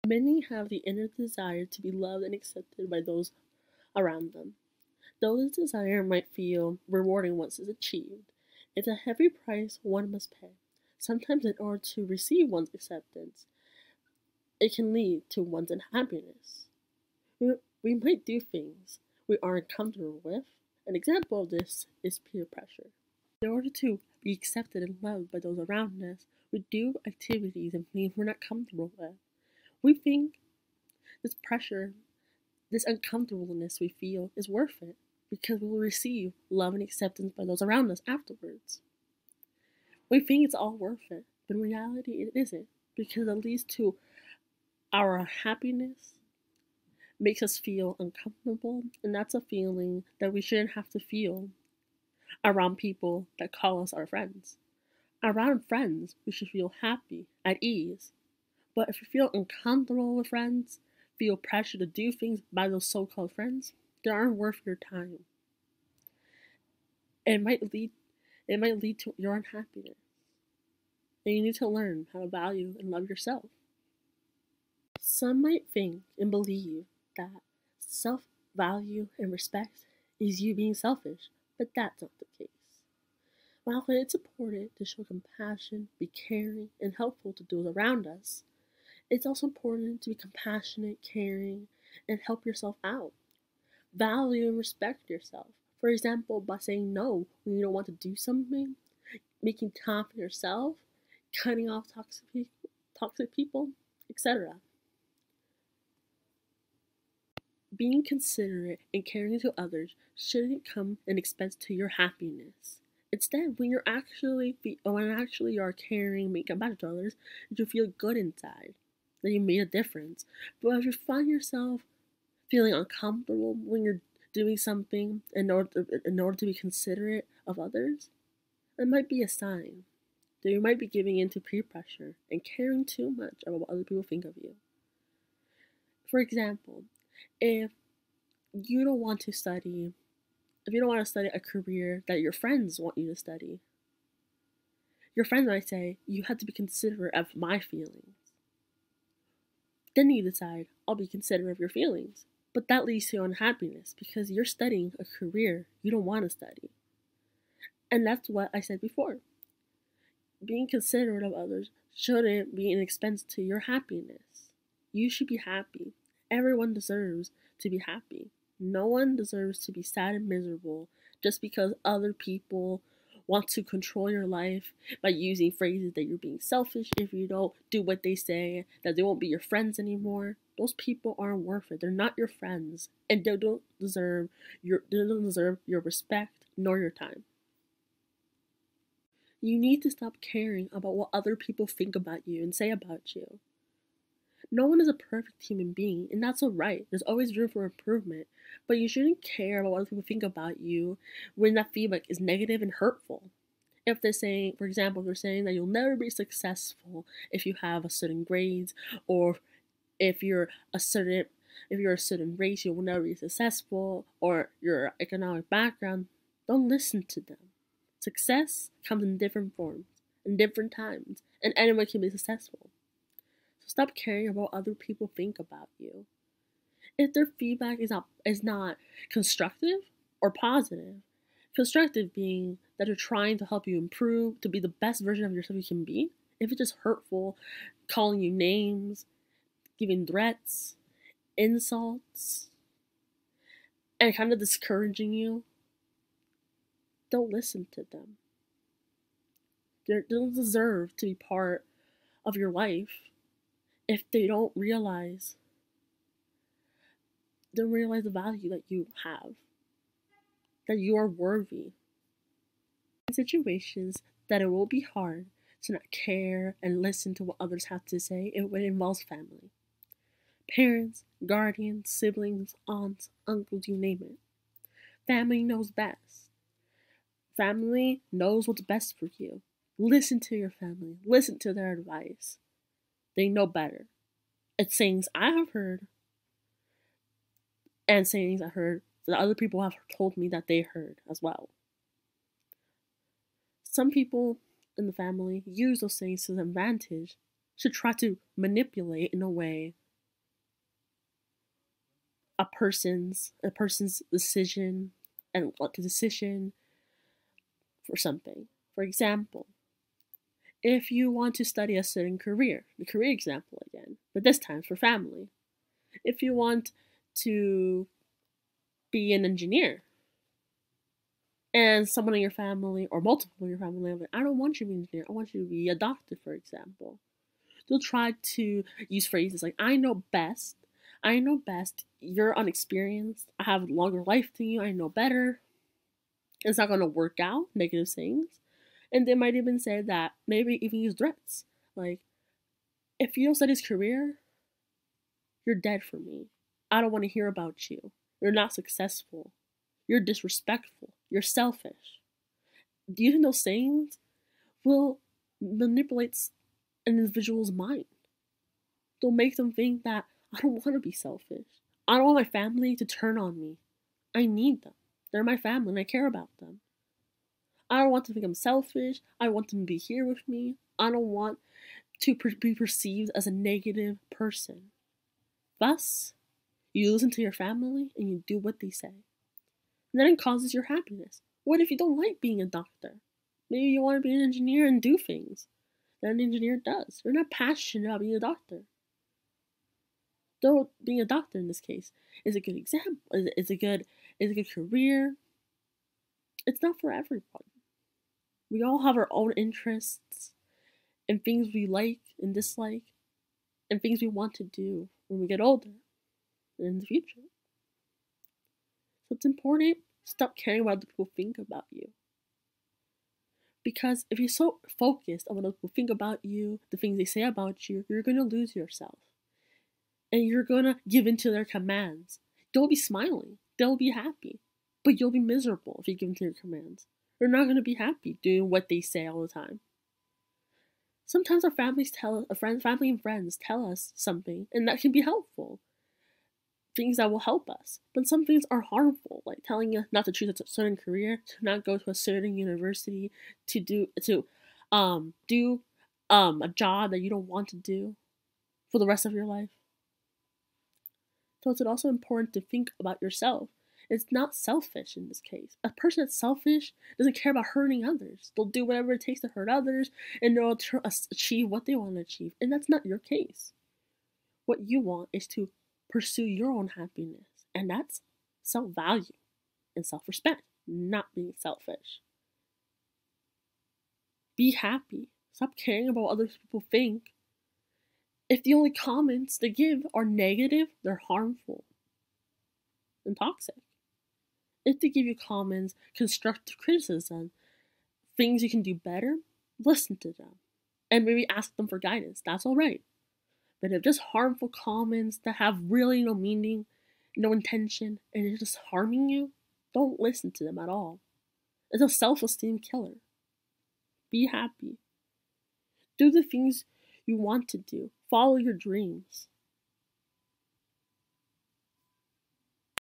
Many have the inner desire to be loved and accepted by those around them. Though this desire might feel rewarding once it's achieved, it's a heavy price one must pay. Sometimes, in order to receive one's acceptance, it can lead to one's unhappiness. We might do things we aren't comfortable with. An example of this is peer pressure. In order to be accepted and loved by those around us, we do activities and things we're not comfortable with. We think this pressure, this uncomfortableness we feel is worth it because we will receive love and acceptance by those around us afterwards. We think it's all worth it, but in reality it isn't, because it leads to our happiness, makes us feel uncomfortable, and that's a feeling that we shouldn't have to feel around people that call us our friends. Around friends, we should feel happy, at ease. But if you feel uncomfortable with friends, feel pressure to do things by those so-called friends, they aren't worth your time. It might lead to your unhappiness. And you need to learn how to value and love yourself. Some might think and believe that self-value and respect is you being selfish, but that's not the case. While it's important to show compassion, be caring, and helpful to those around us, it's also important to be compassionate, caring, and help yourself out. Value and respect yourself. For example, by saying no when you don't want to do something, making time for yourself, cutting off toxic people, etc. Being considerate and caring to others shouldn't come an expense to your happiness. Instead, when you are caring, making compassion to others, you feel good inside that you made a difference. But if you find yourself feeling uncomfortable when you're doing something in order to be considerate of others, it might be a sign that you might be giving in to peer pressure and caring too much about what other people think of you. For example, if you don't want to study a career that your friends want you to study, your friends might say, you have to be considerate of my feelings. Then you decide, I'll be considerate of your feelings. But that leads to unhappiness because you're studying a career you don't want to study. And that's what I said before. Being considerate of others shouldn't be an expense to your happiness. You should be happy. Everyone deserves to be happy. No one deserves to be sad and miserable just because other people want to control your life by using phrases that you're being selfish if you don't do what they say, that they won't be your friends anymore. Those people aren't worth it. They're not your friends, and they don't deserve your respect nor your time. You need to stop caring about what other people think about you and say about you. No one is a perfect human being, and that's alright. There's always room for improvement, but you shouldn't care about what other people think about you when that feedback is negative and hurtful. If they're saying, for example, if they're saying that you'll never be successful if you have a certain grades, or if you're a certain race, you will never be successful, or your economic background, don't listen to them. Success comes in different forms, in different times, and anyone can be successful. So stop caring about what other people think about you. If their feedback is not constructive or positive, constructive being that they're trying to help you improve, to be the best version of yourself you can be. If it's just hurtful, calling you names, giving threats, insults, and kind of discouraging you, don't listen to them. They don't deserve to be part of your life if they don't realize the value that you have, that you are worthy. In situations that it will be hard to not care and listen to what others have to say, it involves family. Parents, guardians, siblings, aunts, uncles, you name it. Family knows best. Family knows what's best for you. Listen to your family. Listen to their advice. They know better. It's sayings I have heard and sayings I heard that other people have told me that they heard as well. Some people in the family use those sayings to their advantage to try to manipulate in a way a person's decision and like a decision for something. For example, if you want to study a certain career, the career example again, but this time for family. If you want to be an engineer, and someone in your family or multiple in your family are like, I don't want you to be an engineer, I want you to be a doctor, for example. They'll try to use phrases like, I know best, you're unexperienced, I have a longer life than you, I know better. It's not going to work out, negative things. And they might even say that, maybe even use threats. Like, if you don't study this career, you're dead for me. I don't want to hear about you. You're not successful. You're disrespectful. You're selfish. Using those sayings will manipulate an individual's mind. They'll make them think that I don't want to be selfish. I don't want my family to turn on me. I need them. They're my family and I care about them. I don't want to think I'm selfish. I want them to be here with me. I don't want to be perceived as a negative person. Thus, you listen to your family and you do what they say. And then it causes your happiness. What if you don't like being a doctor? Maybe you want to be an engineer and do things that an engineer does. You're not passionate about being a doctor. Though being a doctor in this case is a good example, is a good career. It's not for everyone. We all have our own interests and things we like and dislike and things we want to do when we get older and in the future. So it's important to stop caring what other people think about you. Because if you're so focused on what other people think about you, the things they say about you, you're going to lose yourself. And you're going to give in to their commands. They'll be smiling. They'll be happy. But you'll be miserable if you give in to their commands. You're not going to be happy doing what they say all the time. Sometimes our family and friends tell us something, and that can be helpful. Things that will help us. But some things are harmful, like telling us not to choose a certain career, to not go to a certain university, to do a job that you don't want to do for the rest of your life. So it's also important to think about yourself. It's not selfish in this case. A person that's selfish doesn't care about hurting others. They'll do whatever it takes to hurt others and they'll achieve what they want to achieve. And that's not your case. What you want is to pursue your own happiness. And that's self-value and self-respect, not being selfish. Be happy. Stop caring about what other people think. If the only comments they give are negative, they're harmful and toxic. If they give you comments, constructive criticism, things you can do better, listen to them. And maybe ask them for guidance. That's alright. But if just harmful comments that have really no meaning, no intention, and it's just harming you, don't listen to them at all. It's a self-esteem killer. Be happy. Do the things you want to do. Follow your dreams.